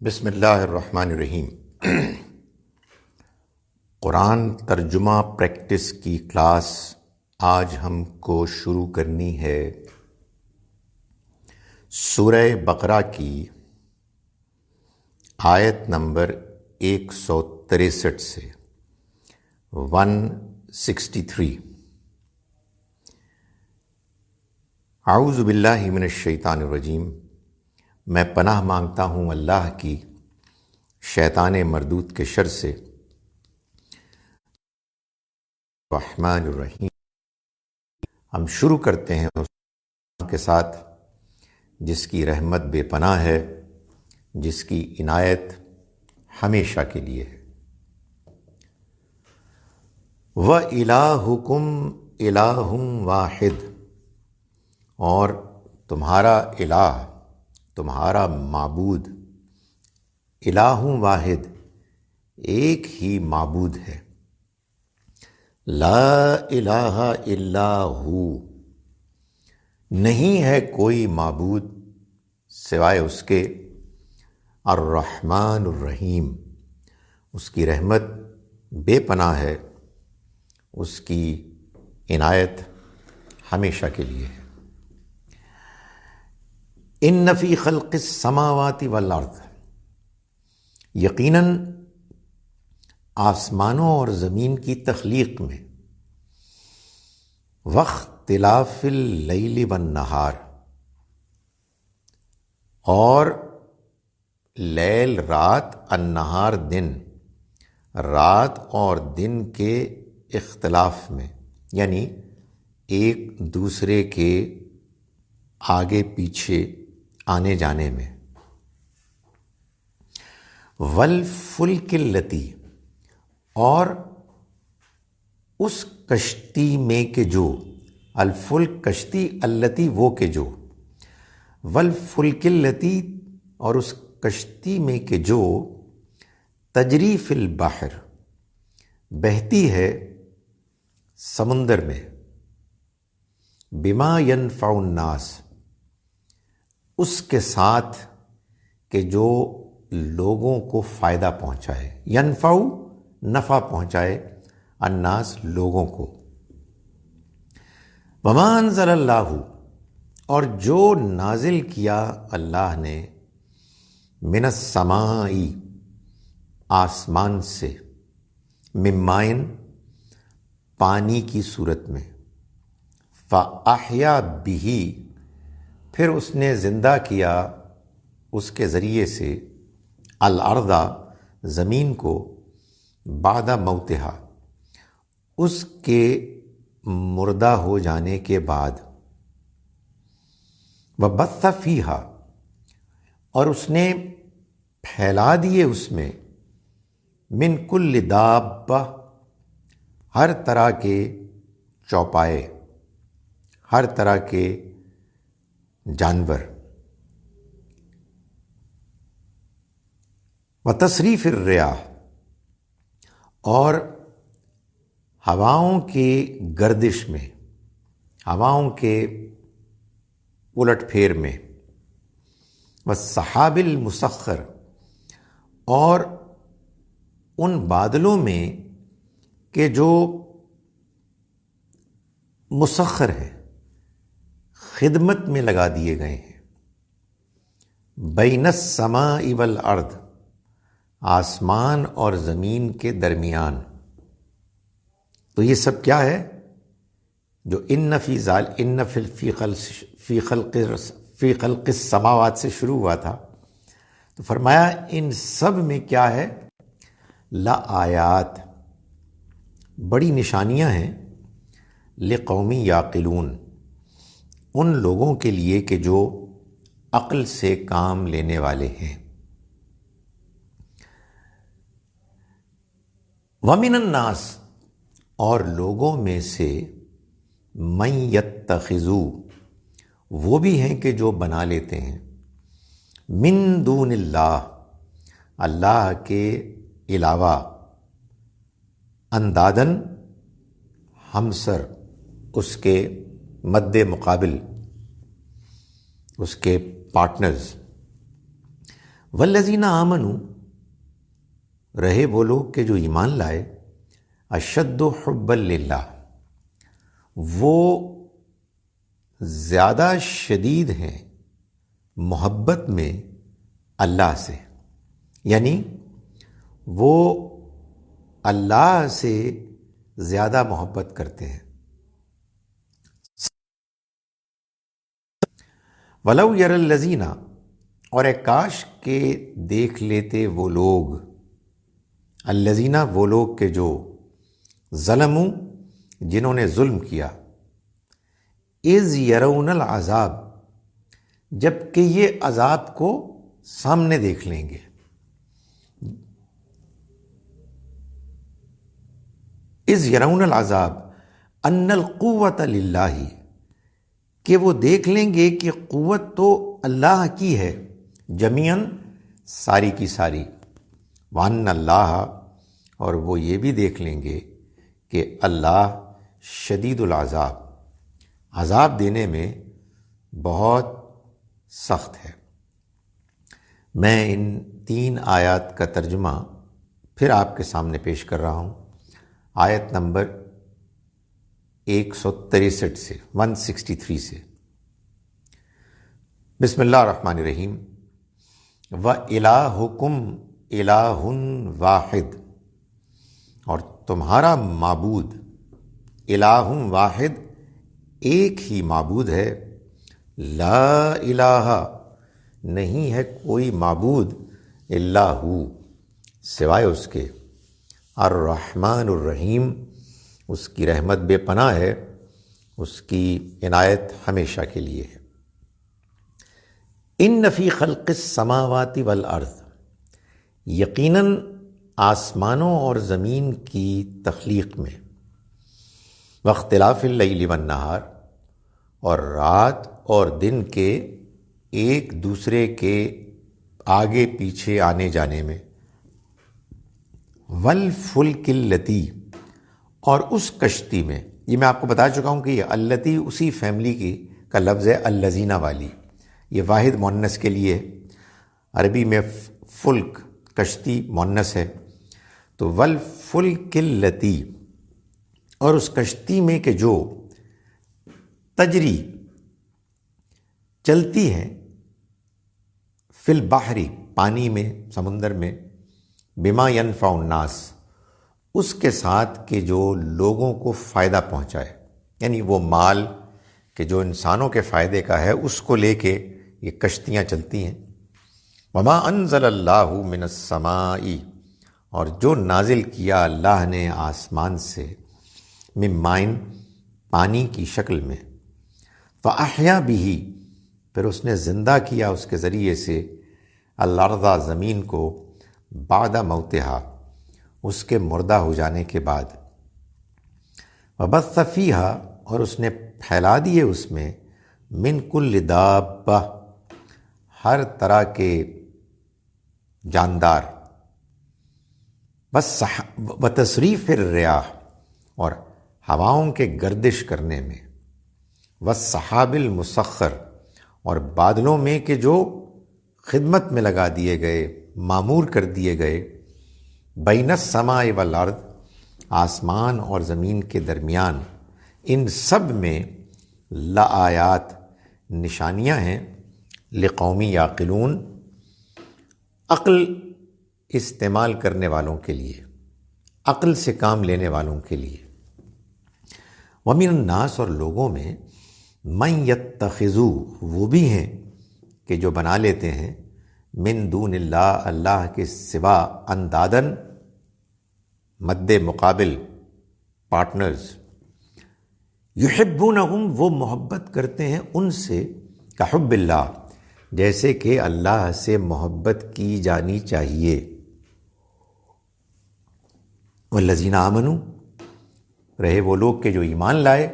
بسم اللہ الرحمن الرحیم۔ قرآن ترجمہ پریکٹس کی کلاس آج ہم کو شروع کرنی ہے سورہ بقرہ کی آیت نمبر 163 سے 163۔ اعوذ باللہ من الشیطان الرجیم۔ میں پناہ مانگتا ہوں اللہ کی شیطان مردود کے شر سے۔ الرحمن الرحیم۔ ہم شروع کرتے ہیں اس کے ساتھ جس کی رحمت بے پناہ ہے، جس کی عنایت ہمیشہ کے لیے ہے۔ وَإِلَٰهُكُمْ إِلَٰهٌ وَاحِدٌ، اور تمہارا الہ، تمہارا معبود، الہ واحد، ایک ہی معبود ہے۔ لا الہ الا ہو، نہیں ہے کوئی معبود سوائے اس کے۔ الرحمن الرحیم، اس کی رحمت بے پناہ ہے، اس کی عنایت ہمیشہ کے لیے ہے۔ ان فی خلق السماوات والارض، یقیناً آسمانوں اور زمین کی تخلیق میں، واختلاف اللیل والنہار، اور لیل رات، النہار دن، رات اور دن کے اختلاف میں، یعنی ایک دوسرے کے آگے پیچھے آنے جانے میں۔ والفلک التی، اور اس کشتی میں کہ جو، الفلک کشتی، التی وہ کہ جو، والفلک التی، اور اس کشتی میں کہ جو، تجری فی البحر، بہتی ہے سمندر میں، بما ینفع الناس، اس کے ساتھ کہ جو لوگوں کو فائدہ پہنچائے، ینفع نفع پہنچائے، الناس لوگوں کو۔ وما انزل اللہ، اور جو نازل کیا اللہ نے، من السماء، آسمان سے، من ماء، پانی کی صورت میں، فاحیا بہ، پھر اس نے زندہ کیا اس کے ذریعے سے، الارض، زمین کو، بعد موتہا، اس کے مردہ ہو جانے کے بعد، وبث فیہا، اور اس نے پھیلا دیے اس میں، من کل دابہ، ہر طرح کے چوپائے، ہر طرح کے جانور، وتصریف الریاح، اور ہواؤں کے گردش میں، ہواؤں کے الٹ پھیر میں، والسحاب المسخر، اور ان بادلوں میں کہ جو مسخر ہیں، خدمت میں لگا دیے گئے ہیں، بین السماء والارض، آسمان اور زمین کے درمیان۔ تو یہ سب کیا ہے؟ جو ان فی خلق السماوات سے شروع ہوا تھا، تو فرمایا ان سب میں کیا ہے؟ لآیات، بڑی نشانیاں ہیں، لقوم یعقلون، ان لوگوں کے لیے کہ جو عقل سے کام لینے والے ہیں۔ وَمِنَ النَّاسِ، اور لوگوں میں سے، مَن یتخذ، وہ بھی ہیں کہ جو بنا لیتے ہیں، من دون اللہ، اللہ کے علاوہ، اندادن، ہمسر، اس کے مد مقابل، اس کے پارٹنرز، والذین آمنوا، رہے وہ لوگ کہ جو ایمان لائے، اشد حبا للہ، وہ زیادہ شدید ہیں محبت میں اللہ سے، یعنی وہ اللہ سے زیادہ محبت کرتے ہیں۔ وَلَوْ يَرَى الَّذِينَ، اور اے کاش کہ دیکھ لیتے وہ لوگ، الذین، وہ لوگ کہ جو ظلموا، جنہوں نے ظلم کیا، اذ یرون العذاب، جب کہ یہ عذاب کو سامنے دیکھ لیں گے، اذ یرون العذاب ان القوۃ للہ، کہ وہ دیکھ لیں گے کہ قوت تو اللہ کی ہے، جمیعاً، ساری کی ساری، وان اللہ، اور وہ یہ بھی دیکھ لیں گے کہ اللہ شدید العذاب، عذاب دینے میں بہت سخت ہے۔ میں ان 3 آیات کا ترجمہ پھر آپ کے سامنے پیش کر رہا ہوں، آیت نمبر 163 سے 163 سے۔ بسم اللہ الرحمن الرحیم۔ وَإِلَٰهُكُمْ إِلَٰهٌ واحد، اور تمہارا معبود، الہ واحد، ایک ہی معبود ہے، لا الہ، نہیں ہے کوئی معبود، الا ہو، سوائے اس کے، الرحمن الرحیم، اس کی رحمت بے پناہ ہے، اس کی عنایت ہمیشہ کے لیے ہے۔ ان فی خلق السماوات والارض، یقیناً آسمانوں اور زمین کی تخلیق میں، واختلاف اللیل والنہار، اور رات اور دن کے ایک دوسرے کے آگے پیچھے آنے جانے میں، والفلک اللتی، اور اس کشتی میں، یہ میں آپ کو بتا چکا ہوں کہ یہ اللتی اسی فیملی کی کا لفظ ہے، الذین والی، یہ واحد مؤنث کے لیے، عربی میں فلک کشتی مؤنث ہے، تو والفلک اللتی، اور اس کشتی میں کہ جو تجری، چلتی ہیں، فی البحر، پانی میں، سمندر میں، بما ینفع الناس، اس کے ساتھ کہ جو لوگوں کو فائدہ پہنچائے، یعنی وہ مال کہ جو انسانوں کے فائدے کا ہے، اس کو لے کے یہ کشتیاں چلتی ہیں۔ وما انزل اللہ من السماء، اور جو نازل کیا اللہ نے آسمان سے، من مائن، پانی کی شکل میں، فاحیا بہ، پھر اس نے زندہ کیا اس کے ذریعے سے، الارض، زمین کو، بعد موتہا، اس کے مردہ ہو جانے کے بعد، وبث فیہا، اور اس نے پھیلا دیے اس میں، من کل دابہ، ہر طرح کے جاندار، وتصریف الریاح، اور ہواؤں کے گردش کرنے میں، والسحاب المسخر، اور بادلوں میں کہ جو خدمت میں لگا دیے گئے، معمور کر دیے گئے، بین السماء والارض، آسمان اور زمین کے درمیان، ان سب میں لآیات، نشانیاں ہیں، لقومی یعقلون، عقل استعمال کرنے والوں کے لیے، عقل سے کام لینے والوں کے لیے۔ ومن الناس، اور لوگوں میں، من یتخذو، وہ بھی ہیں کہ جو بنا لیتے ہیں، من دون اللہ، اللہ کے سوا، اندادن، مد مقابل، پارٹنرز، یحبونہم، وہ محبت کرتے ہیں ان سے، کحب اللہ، جیسے کہ اللہ سے محبت کی جانی چاہیے۔ والذین آمنوا، رہے وہ لوگ کہ جو ایمان لائے،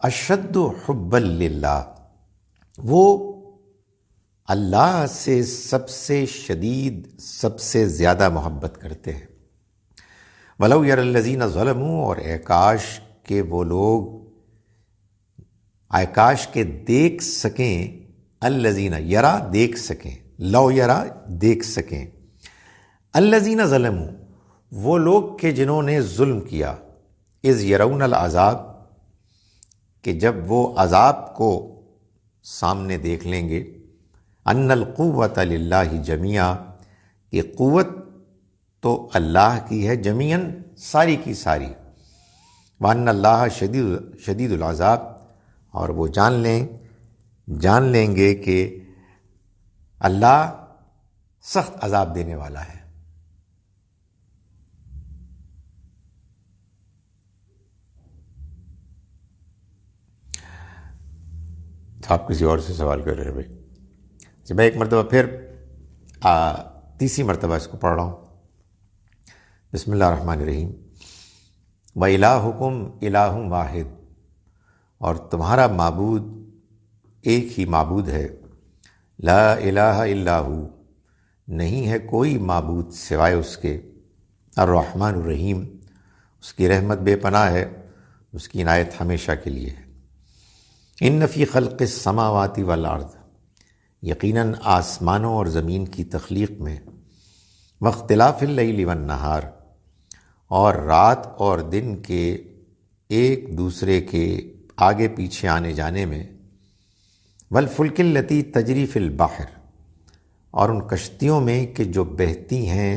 اشد حبا للہ، وہ اللہ سے سب سے شدید، سب سے زیادہ محبت کرتے ہیں۔ وَلَوْ يَرَى الَّذِينَ ظَلَمُوا، اور اے کاش کہ وہ لوگ، اے کاش کہ دیکھ سکیں، الذین، یرا، دیکھ سکیں، لو یرا دیکھ سکیں، الذین ظلموا وہ لوگ کہ جنہوں نے ظلم کیا، اذ یرون العذاب کہ جب وہ عذاب کو سامنے دیکھ لیں گے، ان القوۃ للہ جمیعا کہ قوت تو اللہ کی ہے، جمیعاً ساری کی ساری، وان اللہ شدید العذاب اور وہ جان لیں گے کہ اللہ سخت عذاب دینے والا ہے۔ آپ کسی اور سے سوال کر رہے ہیں بھائی؟ جب میں ایک مرتبہ پھر تیسری مرتبہ اس کو پڑھ رہا ہوں۔ بسم اللہ الرحمن الرحیم۔ وَإِلَٰهُكُمْ إِلَٰهٌ وَاحِدٌ اور تمہارا معبود ایک ہی معبود ہے، لا الہ الا ہو نہیں ہے کوئی معبود سوائے اس کے، الرحمن الرحیم اس کی رحمت بے پناہ ہے، اس کی عنایت ہمیشہ کے لیے ہے۔ ان فی خلق السماوات والارض یقیناً آسمانوں اور زمین کی تخلیق میں، واختلاف اللیل والنہار اور رات اور دن کے ایک دوسرے کے آگے پیچھے آنے جانے میں، والفلک التی تجری فی البحر اور ان کشتیوں میں کہ جو بہتی ہیں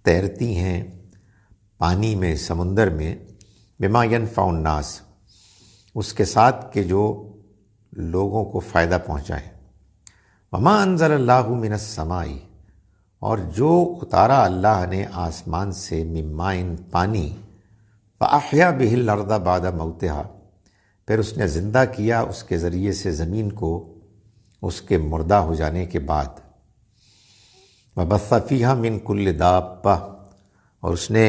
تیرتی ہیں پانی میں سمندر میں، بما ینفع الناس اس کے ساتھ کہ جو لوگوں کو فائدہ پہنچائیں، وما انزل اللہ من السماء اور جو اتارا اللہ نے آسمان سے، من ماء پانی، فاحیا بہ الارض بعد موتها پھر اس نے زندہ کیا اس کے ذریعے سے زمین کو اس کے مردہ ہو جانے کے بعد، وبث فیہا من کل دابہ اور اس نے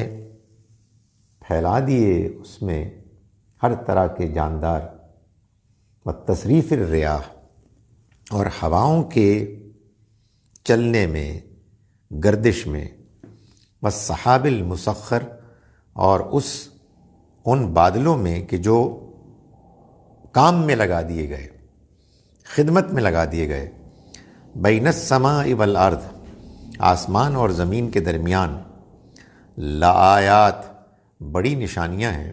پھیلا دیے اس میں ہر طرح کے جاندار، والتصریف الریاح اور ہواؤں کے چلنے میں گردش میں، والسحاب المسخر اور ان بادلوں میں کہ جو کام میں لگا دیے گئے، خدمت میں لگا دیے گئے، بین السماء والارض آسمان اور زمین کے درمیان، لآیات بڑی نشانیاں ہیں،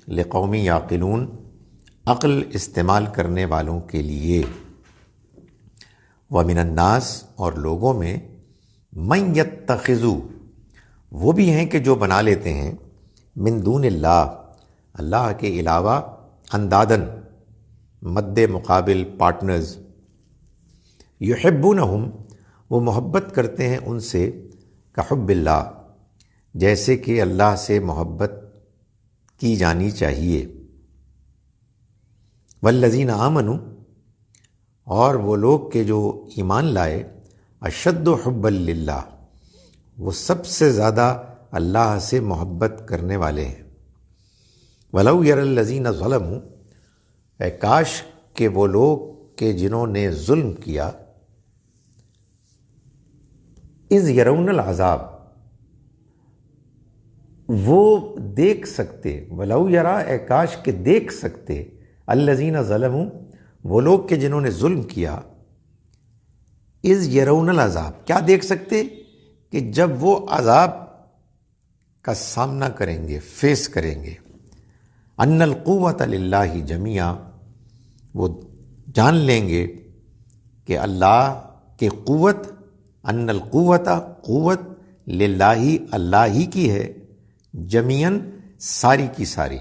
لقوم یعقلون عقل استعمال کرنے والوں کے لیے، ومن الناس اور لوگوں میں، من یتخذ وہ بھی ہیں کہ جو بنا لیتے ہیں، من دون اللہ کے علاوہ، اندادن مد مقابل پارٹنرز، یحبونہم وہ محبت کرتے ہیں ان سے، کحب اللہ جیسے کہ اللہ سے محبت کی جانی چاہیے، والذین آمنوا اور وہ لوگ کہ جو ایمان لائے، اشد حبا للہ وہ سب سے زیادہ اللہ سے محبت کرنے والے ہیں، ولو یری الذین ظلموا اے کاش کہ وہ لوگ کہ جنہوں نے ظلم کیا، اذ یرون العذاب وہ دیکھ سکتے، ولو یرا اے کاش کہ دیکھ سکتے، الذین ظلموا وہ لوگ کہ جنہوں نے ظلم کیا، اذ یرون العذاب کیا دیکھ سکتے کہ جب وہ عذاب کا سامنا کریں گے، فیس کریں گے، ان القوۃ للہ جمیعا وہ جان لیں گے کہ اللہ کی قوت، ان القوۃ قوت، للہ اللہ ہی کی ہے، جمیعاً ساری کی ساری،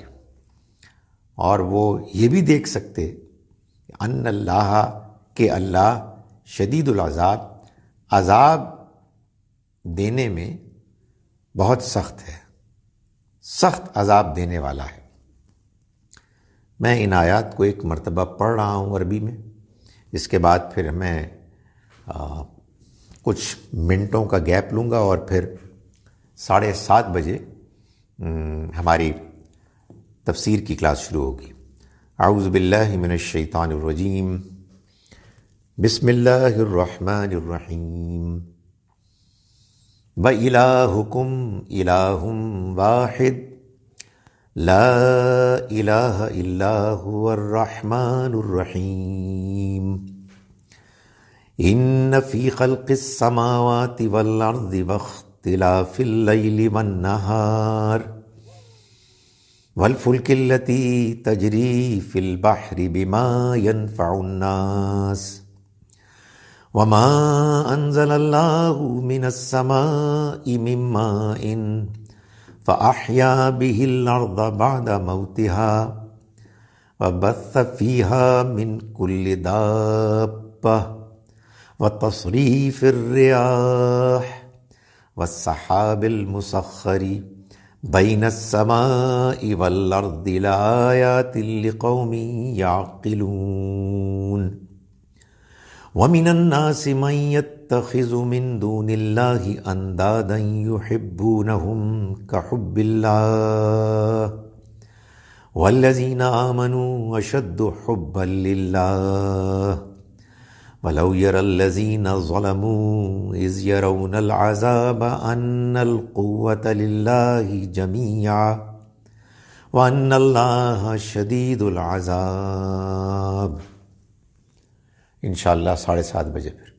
اور وہ یہ بھی دیکھ سکتے ان اللہ کہ اللہ شدید العذاب عذاب دینے میں بہت سخت ہے، سخت عذاب دینے والا ہے۔ میں ان آیات کو ایک مرتبہ پڑھ رہا ہوں عربی میں، اس کے بعد پھر میں کچھ منٹوں کا گیپ لوں گا اور پھر 7:30 بجے ہماری تفسیر کی کلاس شروع ہوگی۔ اعوذ باللہ من الشیطان الرجیم، بسم اللہ الرحمن الرحیم، وَإِلَٰهُكُمْ إِلَٰهٌ وَاحِدٌ لا الہ الا هو الرحمن الرحیم۔ ان فی خلق السماوات والارض واختلاف اللیل والنہار والفلک التی تجری فی البحر بما ينفع الناس وما انزل اللہ من السماء من ماء فأحیا به الارض بعد موتها وبث فيها من كل دابة وتصريف الرياح والسحاب المسخر بين السماء والأرض لآيات لقوم يعقلون ومن الناس من يتخذ من دون الله أندادا يحبونهم كحب الله والذين آمنوا أشد حبا لله ولو يرى الذين ظلموا إذ يرون العذاب أن القوة لله جميعا وأن الله شديد العذاب. انشاءاللہ 7:30 بجے پھر